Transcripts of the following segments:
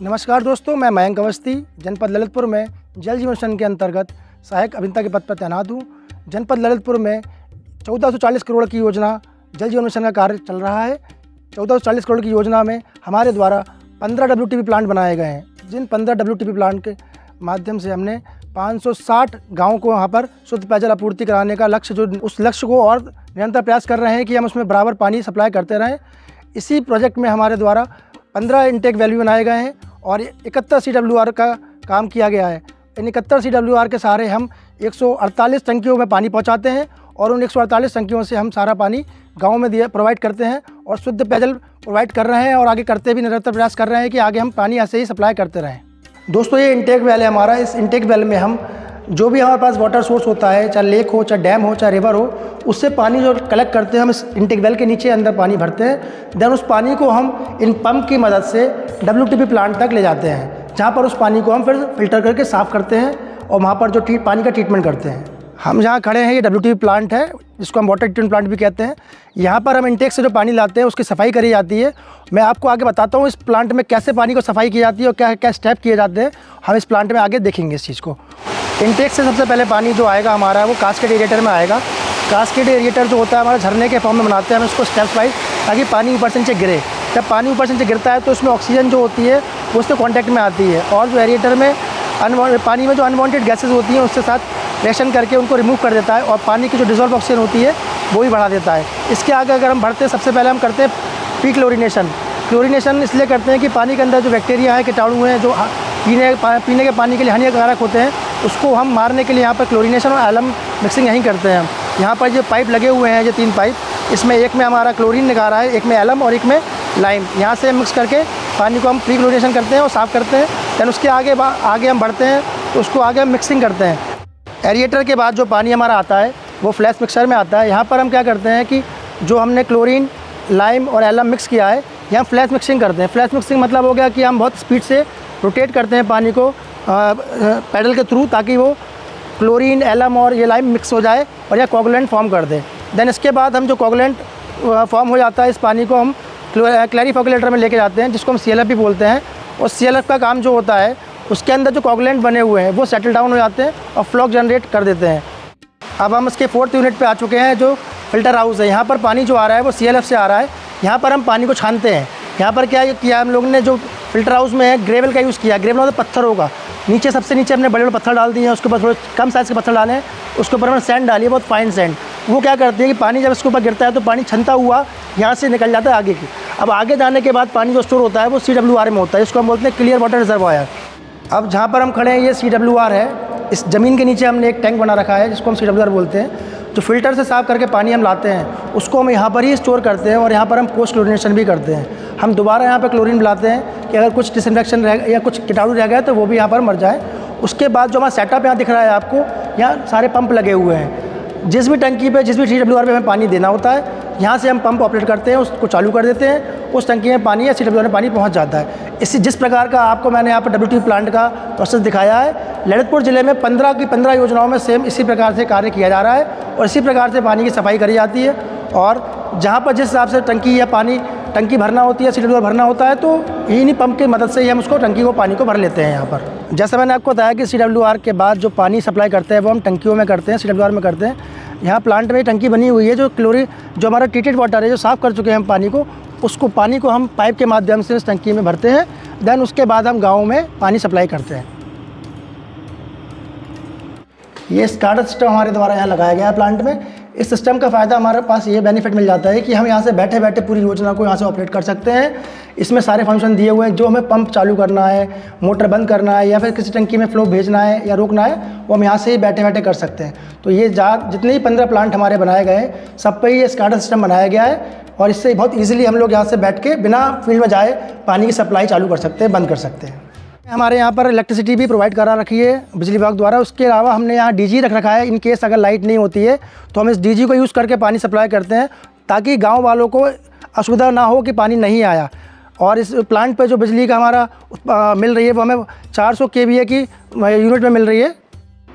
नमस्कार दोस्तों, मैं मयंक अवस्थी जनपद ललितपुर में जल जीवन मिशन के अंतर्गत सहायक अभियंता के पद पर तैनात हूँ। जनपद ललितपुर में 1440 करोड़ की योजना जल जीवन मिशन का कार्य चल रहा है। 1440 करोड़ की योजना में हमारे द्वारा 15 WTP प्लांट बनाए गए हैं। जिन 15 WTP प्लांट के माध्यम से हमने 560 गाँव को वहाँ पर शुद्ध पेयजल आपूर्ति कराने का लक्ष्य, उस लक्ष्य को और निरंतर प्रयास कर रहे हैं कि हम उसमें बराबर पानी सप्लाई करते रहें। इसी प्रोजेक्ट में हमारे द्वारा 15 इनटेक वैल्यू बनाए गए हैं और 71 CWR का काम किया गया है। इन 71 CWR के सहारे हम 148 टंकियों में पानी पहुंचाते हैं और उन 148 टंकियों से हम सारा पानी गांव में प्रोवाइड करते हैं और शुद्ध पेयजल प्रोवाइड कर रहे हैं और आगे करते भी निरंतर प्रयास कर रहे हैं कि आगे हम पानी ऐसे ही सप्लाई करते रहें। दोस्तों, ये इनटेक वेल है हमारा। इस इनटेक वेल में हम जो भी हमारे पास वाटर सोर्स होता है, चाहे लेक हो, चाहे डैम हो, चाहे रिवर हो, उससे पानी जो कलेक्ट करते हैं हम इस इनटेक वेल के नीचे अंदर पानी भरते हैं। देन उस पानी को हम इन पंप की मदद से WTP प्लांट तक ले जाते हैं, जहाँ पर उस पानी को हम फिर फिल्टर करके साफ़ करते हैं और वहाँ पर जो पानी का ट्रीटमेंट करते हैं। हम जहाँ खड़े हैं ये WTP प्लांट है, जिसको हम वाटर ट्रीटमेंट प्लांट भी कहते हैं। यहाँ पर हम इनटेक से जो पानी लाते हैं उसकी सफाई करी जाती है। मैं आपको आगे बताता हूँ इस प्लांट में कैसे पानी को सफाई की जाती है और क्या क्या स्टेप किए जाते हैं। हम इस प्लांट में आगे देखेंगे इस चीज़ को। इनटेक से सबसे पहले पानी जो आएगा हमारा वो कास्केड एरिएटर में आएगा। कास्केड एरिएटर जो होता है हमारा झरने के फॉर्म में बनाते हैं हम इसको स्टेप्स वाइज, ताकि पानी ऊपर से नीचे गिरे। जब पानी ऊपर से नीचे गिरता है तो उसमें ऑक्सीजन जो होती है वो उससे कॉन्टैक्ट में आती है और जो एरिएटर में पानी में जो अनवांटेड गैसेज होती हैं उसके साथ रिएक्शन करके उनको रिमूव कर देता है और पानी की जो डिजॉल्व ऑक्सीजन होती है वो भी बढ़ा देता है। इसके आगे अगर हम बढ़ते हैं, सबसे पहले हम करते हैं प्री क्लोरीनेशन। क्लोरीनेशन इसलिए करते हैं कि पानी के अंदर जो बैक्टीरिया है, कीटाणु हैं, जो पीने के पानी के लिए हानिकारक होते हैं, उसको हम मारने के लिए यहाँ पर क्लोरीनेशन और एलम मिक्सिंग यहीं करते हैं हम। यहाँ पर जो पाइप लगे हुए हैं, ये 3 पाइप, इसमें एक में हमारा क्लोरीन निकाल रहा है, एक में एलम और एक में लाइम। यहाँ से मिक्स करके पानी को हम प्री क्लोरीनेशन करते हैं और साफ़ करते हैं। दैन उसके आगे हम बढ़ते हैं तो उसको आगे हम मिक्सिंग करते हैं। एरिएटर के बाद जो पानी हमारा आता है वो फ्लैश मिक्सर में आता है। यहाँ पर हम क्या करते हैं कि जो हमने क्लोरीन, लाइम और एलम मिक्स किया है, यहाँ फ्लैश मिक्सिंग करते हैं। फ्लैश मिक्सिंग मतलब हो गया कि हम बहुत स्पीड से रोटेट करते हैं पानी को पैडल के थ्रू, ताकि वो क्लोरीन, एलम और ये लाइम मिक्स हो जाए और यह कोगुलेंट फॉर्म कर दे। देन इसके बाद हम जो कोगुलेंट फॉर्म हो जाता है, इस पानी को हम क्लैरिफिकेटर में लेके जाते हैं, जिसको हम CLF भी बोलते हैं। और CLF का काम जो होता है, उसके अंदर जो कोगुलेंट बने हुए हैं वो सेटल डाउन हो जाते हैं और फ्लॉक जनरेट कर देते हैं। अब हम इसके 4th यूनिट पे आ चुके हैं, जो फ़िल्टर हाउस है। यहाँ पर पानी जो आ रहा है वो CLF से आ रहा है। यहाँ पर हम पानी को छानते हैं। यहाँ पर क्या किया हम लोगों ने, जो फ़िल्टर हाउस में है ग्रेवल का यूज़ किया। ग्रेवल मतलब पत्थर होगा, नीचे सबसे नीचे हमने बड़े बड़े पत्थर डाल दिए हैं, उसके ऊपर थोड़े कम साइज़ के पत्थर डाले हैं, उसके ऊपर हमने सैंड डाली है, बहुत फाइन सैंड। वो क्या करती है कि पानी जब इसके ऊपर गिरता है तो पानी छनता हुआ यहाँ से निकल जाता है आगे की। अब आगे जाने के बाद पानी जो स्टोर होता है वो CWR में होता है, इसको हम बोलते हैं क्लियर वाटर रिजर्वायर। अब जहाँ पर हम खड़े हैं ये CWR है। इस ज़मीन के नीचे हमने एक टैंक बना रखा है, जिसको हम CWR बोलते हैं। जो फ़िल्टर से साफ़ करके पानी हम लाते हैं उसको हम यहाँ पर ही स्टोर करते हैं और यहाँ पर हम पोस्ट क्लोरीनेशन भी करते हैं। हम दोबारा यहाँ पर क्लोरीन मिलाते हैं कि अगर कुछ डिसइंफेक्शन रह या कुछ कीटाणु रह गया तो वो भी यहाँ पर मर जाए। उसके बाद जो हमारा सेटअप यहाँ दिख रहा है आपको, यहाँ सारे पंप लगे हुए हैं। जिस भी टंकी पे, जिस भी CWR पे हमें पानी देना होता है, यहाँ से हम पंप ऑपरेट करते हैं, उसको चालू कर देते हैं, उस टंकी में पानी या CWR में पानी पहुँच जाता है। इसी जिस प्रकार का आपको मैंने यहाँ पर WTP प्लांट का प्रोसेस दिखाया है, ललितपुर ज़िले में 15 की 15 योजनाओं में सेम इसी प्रकार से कार्य किया जा रहा है और इसी प्रकार से पानी की सफाई करी जाती है। और जहाँ पर जिस हिसाब से टंकी भरना होती है, CWR भरना होता है, तो इन्हीं पंप की मदद से ही हम उसको टंकी को पानी को भर लेते हैं यहाँ पर। जैसे मैंने आपको बताया कि CWR के बाद जो पानी सप्लाई करते हैं वो हम टंकियों में करते हैं, CWR में करते हैं। यहाँ प्लांट में टंकी बनी हुई है, जो हमारा ट्रीटेड वाटर है, जो साफ़ कर चुके हैं हम पानी को, उसको पानी को हम पाइप के माध्यम से इस टंकी में भरते हैं। देन उसके बाद हम गाँव में पानी सप्लाई करते हैं। ये स्काडा सिस्टम हमारे द्वारा यहाँ लगाया गया है प्लांट में। इस सिस्टम का फ़ायदा हमारे पास ये बेनिफिट मिल जाता है कि हम यहाँ से बैठे बैठे पूरी योजना को यहाँ से ऑपरेट कर सकते हैं। इसमें सारे फंक्शन दिए हुए हैं। जो हमें पंप चालू करना है, मोटर बंद करना है या फिर किसी टंकी में फ्लो भेजना है या रोकना है, वो हम यहाँ से ही बैठे बैठे कर सकते हैं। तो ये जितने ही 15 प्लांट हमारे बनाए गए हैं, सब पे ये स्काडा सिस्टम बनाया गया है और इससे बहुत ईजिली हम लोग यहाँ से बैठ के बिना फील्ड में जाए पानी की सप्लाई चालू कर सकते हैं, बंद कर सकते हैं। हमारे यहाँ पर इलेक्ट्रिसिटी भी प्रोवाइड करा रखी है बिजली विभाग द्वारा। उसके अलावा हमने यहाँ DG रख रखा है। इन केस अगर लाइट नहीं होती है तो हम इस DG को यूज़ करके पानी सप्लाई करते हैं, ताकि गांव वालों को असुविधा ना हो कि पानी नहीं आया। और इस प्लांट पे जो बिजली का हमारा मिल रही है वो हमें 400 kVA की यूनिट में मिल रही है।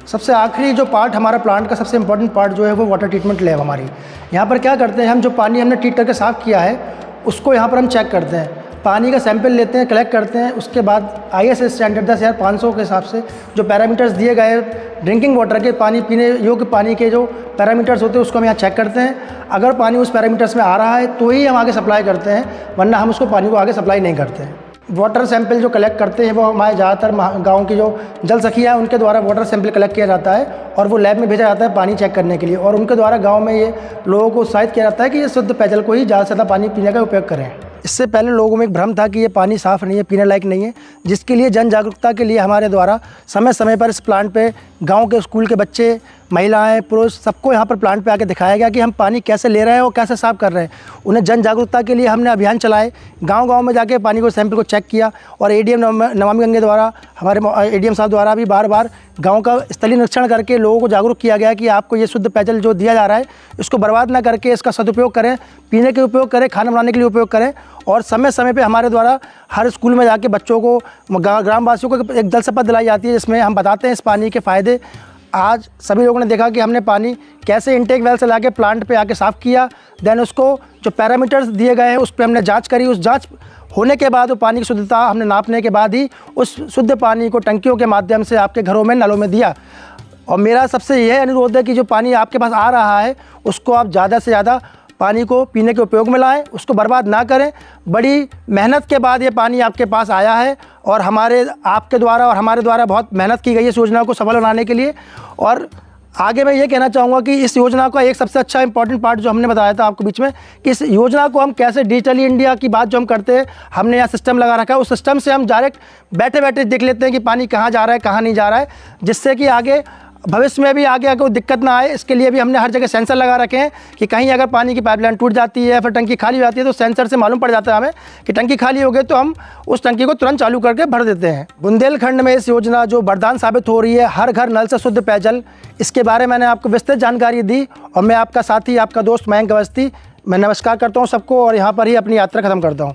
सबसे आखिरी जो पार्ट हमारा प्लांट का सबसे इम्पोर्टेंट पार्ट जो है वो वाटर ट्रीटमेंट लैब हमारी। यहाँ पर क्या करते हैं, हम जो पानी हमने ट्रीट करके साफ़ किया है उसको यहाँ पर हम चेक करते हैं। पानी का सैंपल लेते हैं, कलेक्ट करते हैं। उसके बाद IS स्टैंडर्ड 10,500 के हिसाब से जो पैरामीटर्स दिए गए ड्रिंकिंग वाटर के, पानी पीने योग्य पानी के जो पैरामीटर्स होते हैं उसको हम यहाँ चेक करते हैं। अगर पानी उस पैरामीटर्स में आ रहा है तो ही हम आगे सप्लाई करते हैं, वरना हम उसको पानी को आगे सप्लाई नहीं करते हैं। वाटर सैंपल जो कलेक्ट करते हैं वो हमारे ज़्यादातर गांव की जो जल सखियाँ हैं उनके द्वारा वाटर सैंपल कलेक्ट किया जाता है और वो लैब में भेजा जाता है पानी चेक करने के लिए, और उनके द्वारा गांव में ये लोगों को उत्साहित किया जाता है कि ये शुद्ध पेयजल को ही ज़्यादा से ज़्यादा पानी पीने का उपयोग करें। इससे पहले लोगों में एक भ्रम था कि ये पानी साफ़ नहीं है, पीने लायक नहीं है, जिसके लिए जन जागरूकता के लिए हमारे द्वारा समय समय पर इस प्लांट पे गांव के स्कूल के बच्चे, महिलाएं, पुरुष सबको यहाँ पर प्लांट पे आके दिखाया गया कि हम पानी कैसे ले रहे हैं और कैसे साफ़ कर रहे हैं। उन्हें जन जागरूकता के लिए हमने अभियान चलाए, गांव-गांव में जाके पानी को सैंपल को चेक किया, और ADM नमामि गंगे द्वारा, हमारे ADM साहब द्वारा भी बार बार गाँव का स्थलीय निरीक्षण करके लोगों को जागरूक किया गया कि आपको ये शुद्ध पेयजल जो दिया जा रहा है इसको बर्बाद ना करके इसका सदुपयोग करें, पीने के उपयोग करें, खाना बनाने के लिए उपयोग करें। और समय समय पे हमारे द्वारा हर स्कूल में जाके बच्चों को, ग्रामवासियों को एक जल शपथ दिलाई जाती है जिसमें हम बताते हैं इस पानी के फ़ायदे। आज सभी लोगों ने देखा कि हमने पानी कैसे इनटेक वेल से लाके प्लांट पे आके साफ़ किया, देन उसको जो पैरामीटर्स दिए गए हैं उस पर हमने जांच करी। उस जांच होने के बाद वो पानी की शुद्धता हमने नापने के बाद ही उस शुद्ध पानी को टंकियों के माध्यम से आपके घरों में, नलों में दिया। और मेरा सबसे यह अनुरोध है कि जो पानी आपके पास आ रहा है उसको आप ज़्यादा से ज़्यादा पानी को पीने के उपयोग में लाएं, उसको बर्बाद ना करें। बड़ी मेहनत के बाद ये पानी आपके पास आया है और आपके द्वारा और हमारे द्वारा बहुत मेहनत की गई है इस योजना को सफल बनाने के लिए। और आगे मैं ये कहना चाहूँगा कि इस योजना का एक सबसे अच्छा इंपॉर्टेंट पार्ट जो हमने बताया था आपको बीच में, कि इस योजना को हम कैसे डिजिटली इंडिया की बात जो हम करते हैं, हमने यहाँ सिस्टम लगा रखा है। उस सिस्टम से हम डायरेक्ट बैठे बैठे देख लेते हैं कि पानी कहाँ जा रहा है, कहाँ नहीं जा रहा है, जिससे कि आगे भविष्य में भी आगे कोई दिक्कत ना आए। इसके लिए भी हमने हर जगह सेंसर लगा रखे हैं कि कहीं अगर पानी की पाइपलाइन टूट जाती है या फिर टंकी खाली हो जाती है तो सेंसर से मालूम पड़ जाता है हमें कि टंकी खाली हो गई, तो हम उस टंकी को तुरंत चालू करके भर देते हैं। बुंदेलखंड में इस योजना जो वरदान साबित हो रही है, हर घर नल से शुद्ध पेयजल, इसके बारे में मैंने आपको विस्तृत जानकारी दी। और मैं आपका साथी, आपका दोस्त मयंक अवस्थी, मैं नमस्कार करता हूँ सबको और यहाँ पर ही अपनी यात्रा ख़त्म करता हूँ।